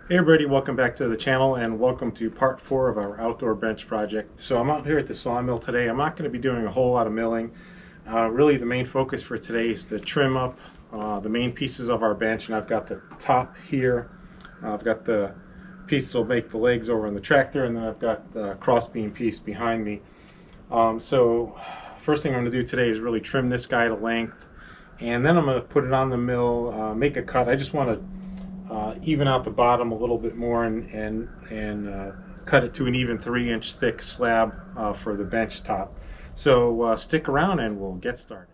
Hey everybody, welcome back to the channel and welcome to part 4 of our outdoor bench project. So I'm out here at the sawmill today. I'm not going to be doing a whole lot of milling. Really the main focus for today is to trim up the main pieces of our bench, and I've got the top here. I've got the piece that'll make the legs over in the tractor, and then I've got the crossbeam piece behind me. So first thing I'm going to do today is really trim this guy to length, and then I'm going to put it on the mill, make a cut. I just want to even out the bottom a little bit more and cut it to an even 3-inch thick slab for the bench top. So stick around and we'll get started.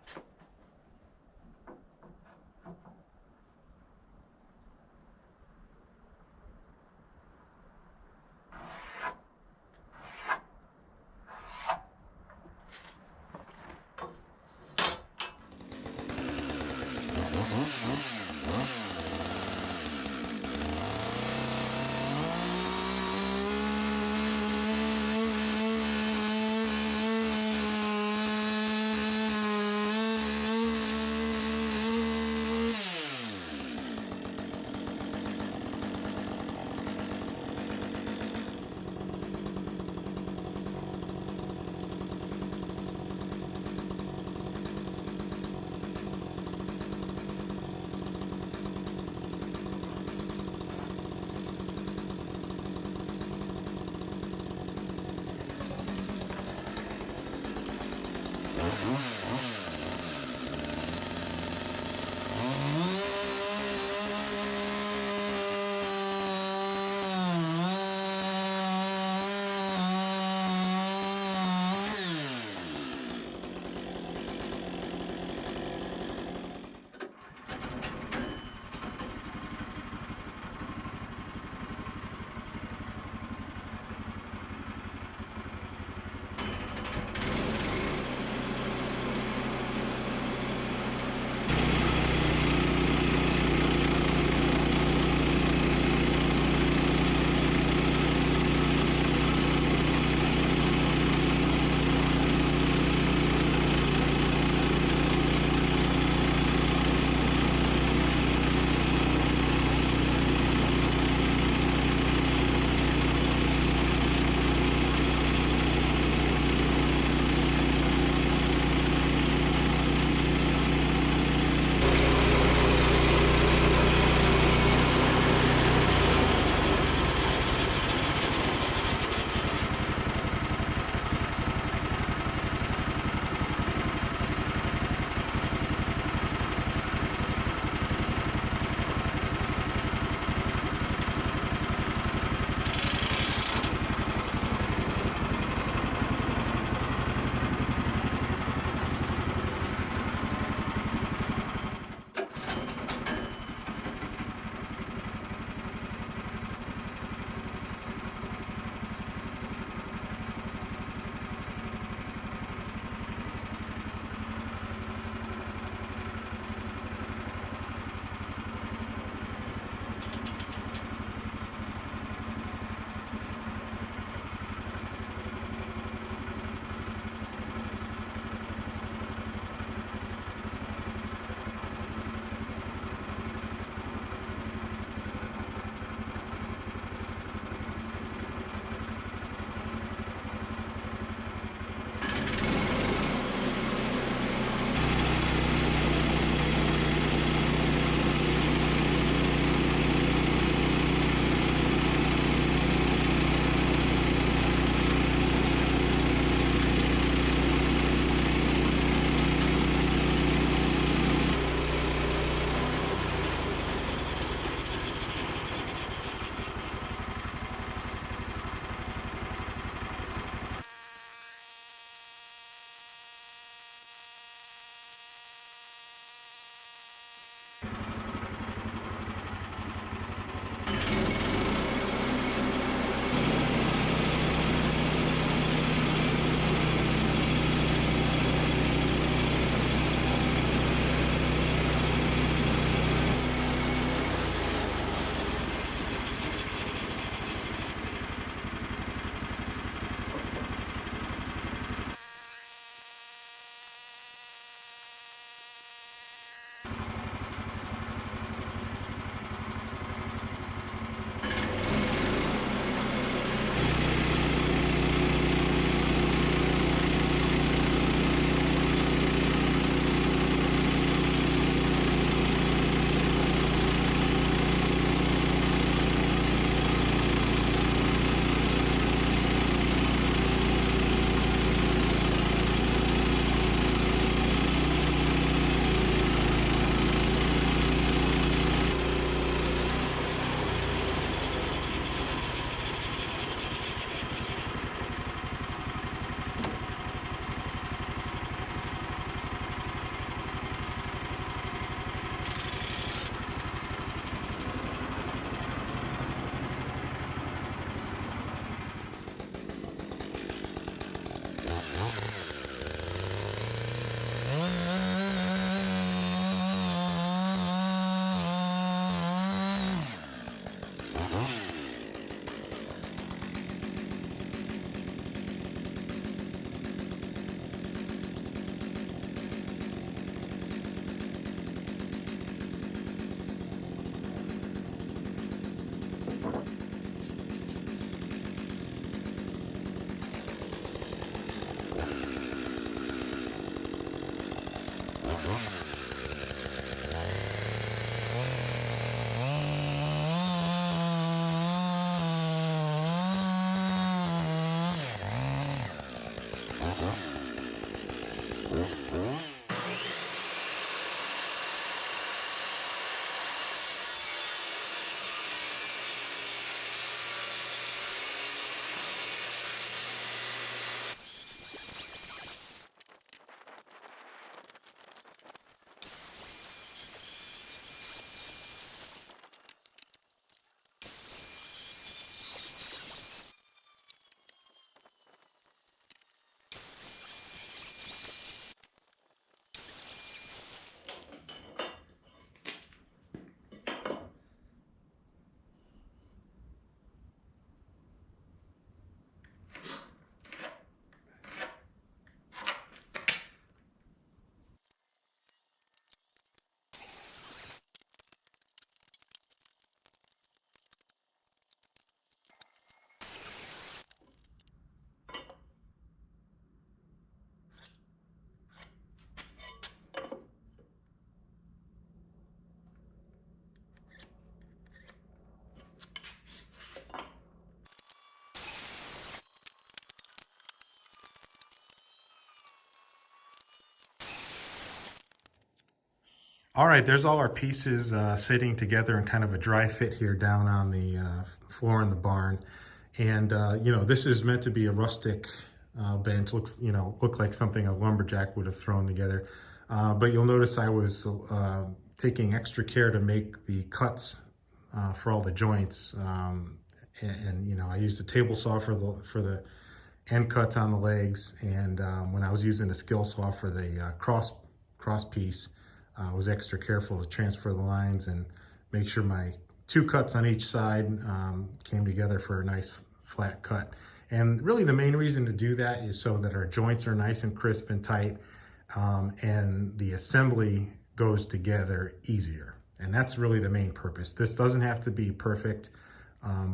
All right, there's all our pieces sitting together in kind of a dry fit here down on the floor in the barn. And, this is meant to be a rustic bench. Look like something a lumberjack would have thrown together. But you'll notice I was taking extra care to make the cuts for all the joints. I used a table saw for the end cuts on the legs. And when I was using a skill saw for the cross piece, I was extra careful to transfer the lines and make sure my 2 cuts on each side came together for a nice flat cut. And really the main reason to do that is so that our joints are nice and crisp and tight, and the assembly goes together easier. And that's really the main purpose. This doesn't have to be perfect,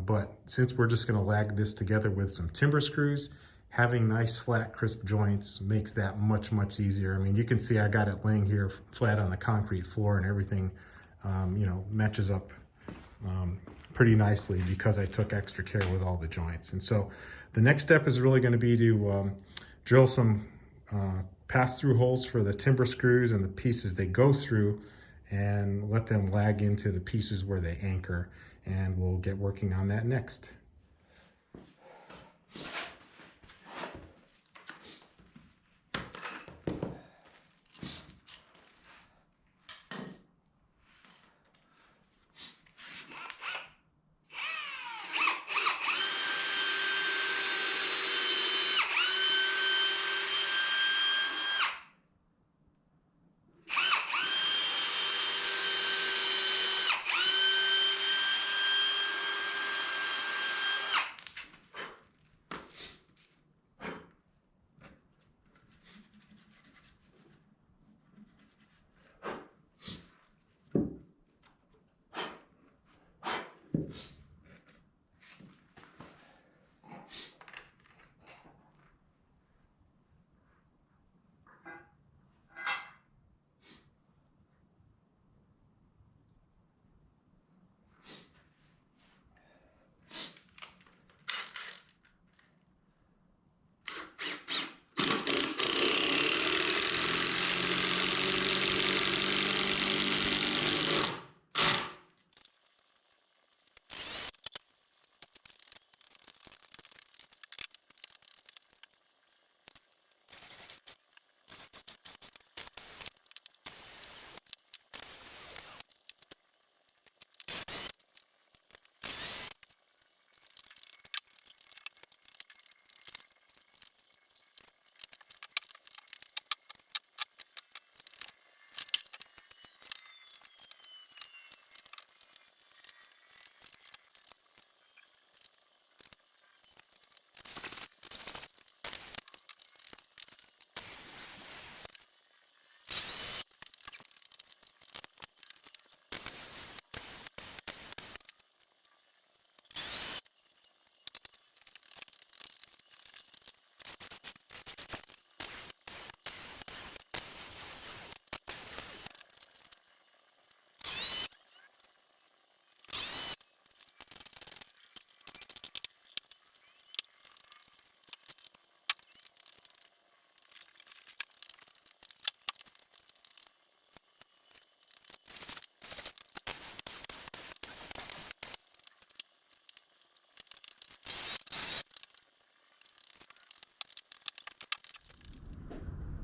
but since we're just going to lag this together with some timber screws, having nice flat crisp joints makes that much easier. I mean, you can see I got it laying here flat on the concrete floor, and everything matches up pretty nicely because I took extra care with all the joints. And so the next step is really going to be to drill some pass-through holes for the timber screws and the pieces they go through, and let them lag into the pieces where they anchor, and we'll get working on that next.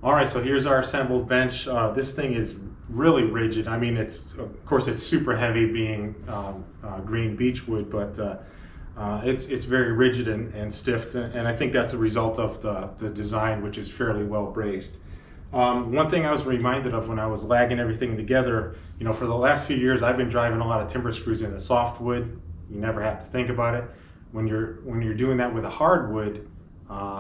All right, so here's our assembled bench. This thing is really rigid. I mean, of course it's super heavy being green beech wood, but it's very rigid and stiff, and I think that's a result of the design, which is fairly well braced. One thing I was reminded of when I was lagging everything together, for the last few years I've been driving a lot of timber screws into softwood. You never have to think about it. When you're doing that with a hardwood,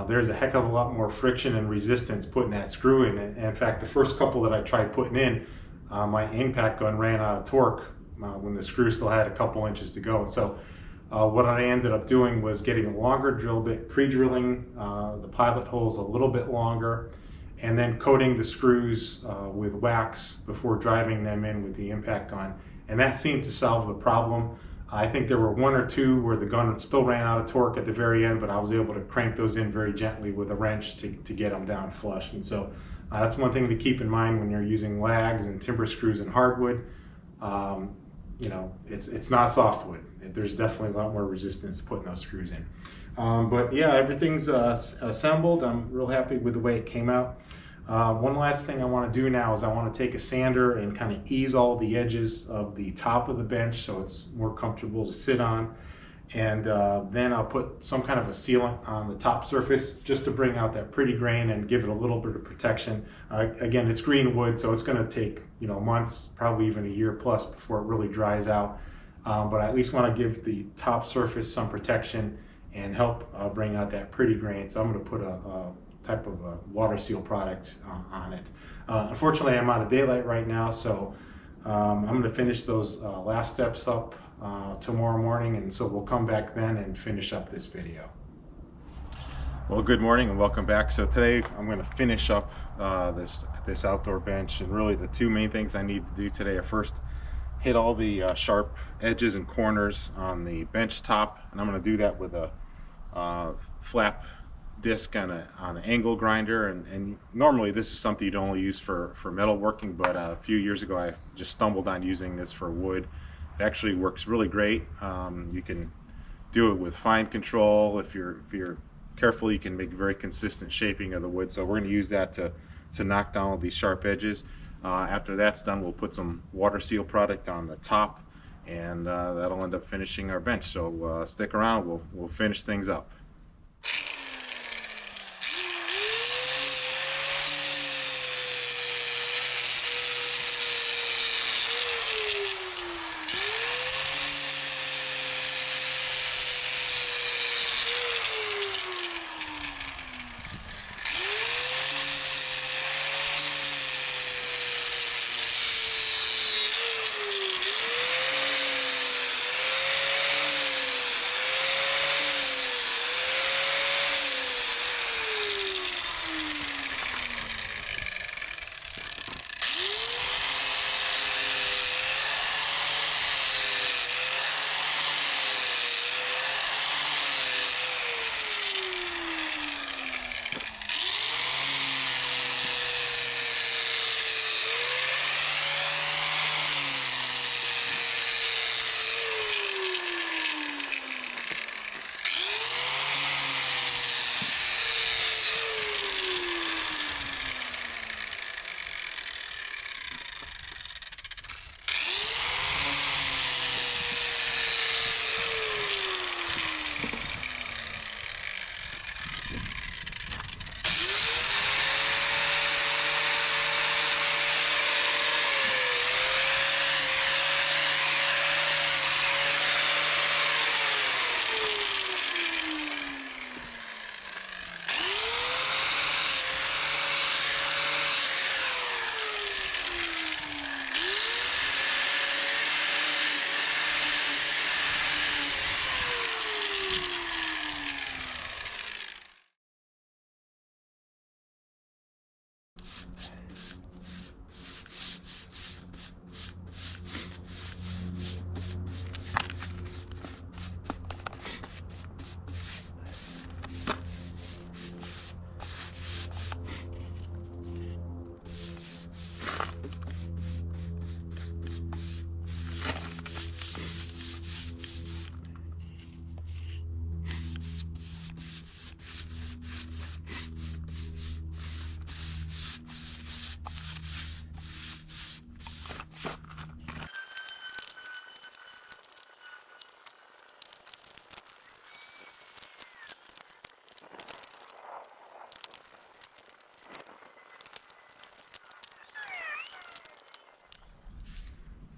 there's a heck of a lot more friction and resistance putting that screw in. And in fact, the first couple that I tried putting in, my impact gun ran out of torque when the screw still had a couple inches to go. And so what I ended up doing was getting a longer drill bit, pre-drilling the pilot holes a little bit longer, and then coating the screws with wax before driving them in with the impact gun. And that seemed to solve the problem. I think there were 1 or 2 where the gun still ran out of torque at the very end, but I was able to crank those in very gently with a wrench to get them down flush. And so That's one thing to keep in mind when you're using lags and timber screws and hardwood. You know, it's not softwood. There's definitely a lot more resistance to putting those screws in. But yeah, everything's assembled. I'm real happy with the way it came out. One last thing I want to do now is I want to take a sander and kind of ease all the edges of the top of the bench so it's more comfortable to sit on. And then I'll put some kind of a sealant on the top surface just to bring out that pretty grain and give it a little bit of protection. Again, it's green wood, so it's going to take, you know, months, probably even a year plus before it really dries out. But I at least want to give the top surface some protection and help bring out that pretty grain. So I'm going to put a type of a water seal product on it. Unfortunately, I'm out of daylight right now, so I'm going to finish those last steps up tomorrow morning, and so we'll come back then and finish up this video. Well, good morning and welcome back. So today I'm going to finish up this outdoor bench, and really the two main things I need to do today are first hit all the sharp edges and corners on the bench top, and I'm going to do that with a flap disc on an angle grinder, and normally this is something you'd only use for metalworking, but a few years ago I just stumbled on using this for wood. It actually works really great. You can do it with fine control. If you're careful, you can make very consistent shaping of the wood. So we're going to use that to knock down all these sharp edges. After that's done, we'll put some water seal product on the top, and that'll end up finishing our bench. So stick around, we'll finish things up.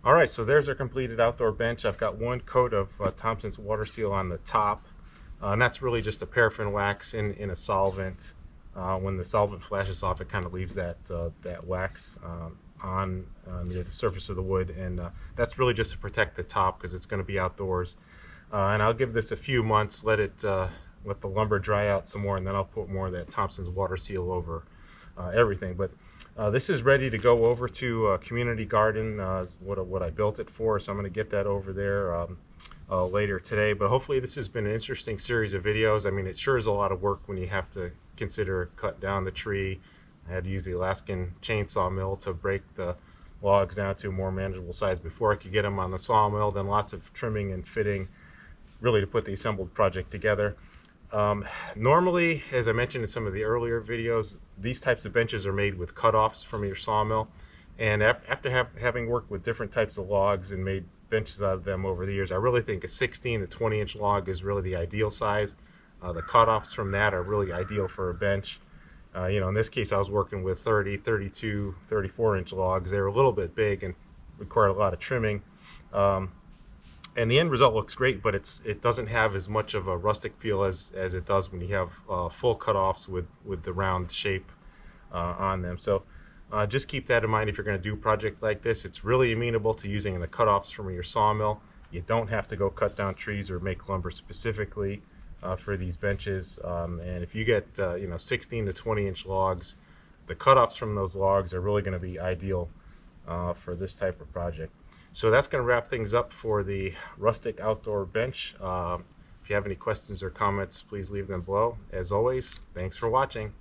All right, so there's our completed outdoor bench. I've got one coat of Thompson's water seal on the top, and that's really just a paraffin wax in a solvent. When the solvent flashes off, it kind of leaves that wax on near the surface of the wood, and that's really just to protect the top because it's going to be outdoors. And I'll give this a few months, let the lumber dry out some more, and then I'll put more of that Thompson's water seal over everything. But this is ready to go over to a community garden, what I built it for, so I'm going to get that over there later today. But hopefully this has been an interesting series of videos. I mean, it sure is a lot of work when you have to consider cut down the tree, I had to use the Alaskan chainsaw mill to break the logs down to a more manageable size before I could get them on the sawmill. Then lots of trimming and fitting really to put the assembled project together. Normally, as I mentioned in some of the earlier videos, these types of benches are made with cutoffs from your sawmill. And after having worked with different types of logs and made benches out of them over the years, I really think a 16 to 20 inch log is really the ideal size. The cutoffs from that are really ideal for a bench. In this case, I was working with 30, 32, 34 inch logs. They're a little bit big and require a lot of trimming. And the end result looks great, but it doesn't have as much of a rustic feel as it does when you have full cutoffs with the round shape on them. So just keep that in mind if you're going to do a project like this. It's really amenable to using the cutoffs from your sawmill. You don't have to go cut down trees or make lumber specifically for these benches. And if you get 16 to 20 inch logs, the cutoffs from those logs are really going to be ideal for this type of project. So that's going to wrap things up for the Rustic outdoor bench. If you have any questions or comments, please leave them below. As always, thanks for watching.